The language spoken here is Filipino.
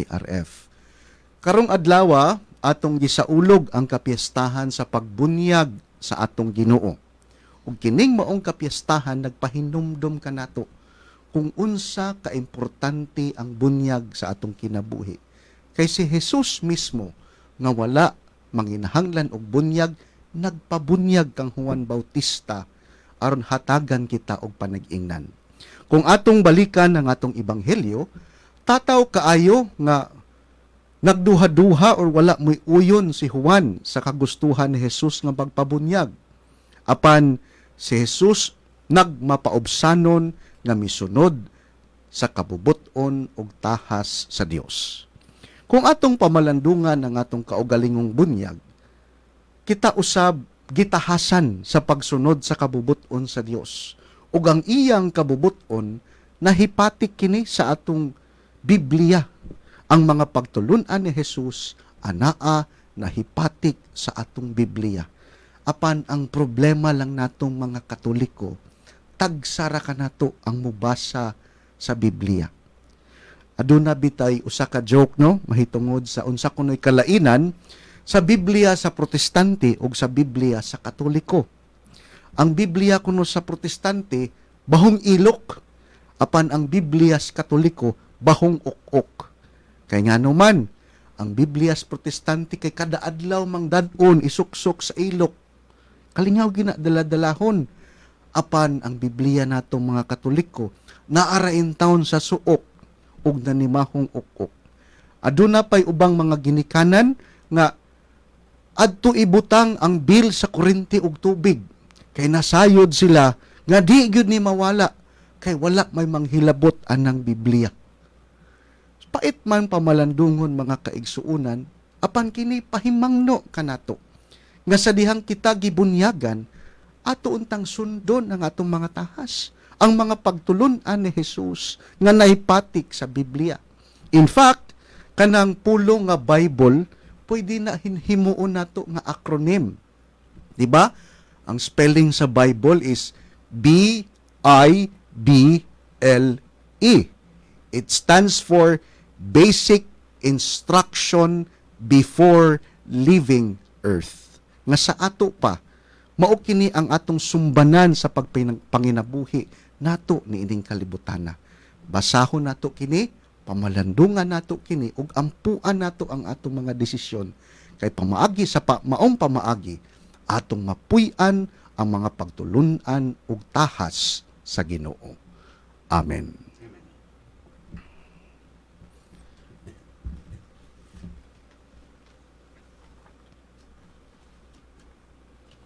RF. Karong adlaw atong gisaulog ang kapiestahan sa pagbunyag sa atong Ginoo. Ug kining maong kapiestahan nagpahinumdom kanato kung unsa kaimportante ang bunyag sa atong kinabuhi. Kay si Jesus mismo nga wala manginahanglan og bunyag, nagpabunyag kang Juan Bautista aron hatagan kita og panag-ingnan. Kung atong balikan ang atong ebanghelyo, tataw kaayo nga nagduha-duha or wala mo'y uyon si Juan sa kagustuhan ni Jesus nga magpabunyag. Apan si Jesus nagmapaobsanon nga misunod sa kabubuton ug tahas sa Dios. Kung atong pamalandungan ang atong kaugalingong bunyag, kita usab gitahasan sa pagsunod sa kabubuton sa Dios. Ug ang iyang kabubuton nahipatik kini sa atong Biblia. Ang mga pagtulunan ni Jesus anaa nahipatik sa atong Biblia. Apan ang problema lang natong mga Katoliko, tagsara ka nato ang mubasa sa Biblia. Aduna bitay usa ka joke no mahitungod sa unsa kunoy kalainan sa Biblia sa Protestante ug sa Biblia sa Katoliko. Ang Biblia kuno sa Protestante bahong ilok, apan ang Biblia sa Katoliko bahong ok-ok. Kay ngano man ang Biblia sa Protestante kay kada adlaw mang dad-on isuksok sa ilok. Kalingaw gina dala-dalahon. Apan ang Biblia nato mga Katoliko naarain taon sa suok ug nanimahong ok-ok. Aduna pay ubang mga ginikanan nga adto ibutang ang bill sa kuryente ug tubig. Kay nasayod sila nga di gyud ni mawala kay wala may manghilabot anang Biblia. Pait man pamalandungon mga kaigsuunan, apan kini pahimangno kanato nga sa dihang kita gibunyagan ato untang sundon ang atong mga tahas, ang mga pagtulunan ni Jesus nga nahipatik sa Biblia. In fact, kanang pulo nga Bible pwede na himuon nato nga acronym. Di ba? Ang spelling sa Bible is B-I-B-L-E. It stands for Basic Instruction Before Leaving Earth. Nga sa ato pa, mao kini ang atong sumbanan sa pagpanginabuhi nato ni ining kalibutana. Basahon nato kini, pamalandungan nato kini, ug ampuan nato ang atong mga desisyon. Kay pamaagi sa maong pamaagi, atong mapuy-an ang mga pagtulunan ug tahas sa Ginoo. Amen.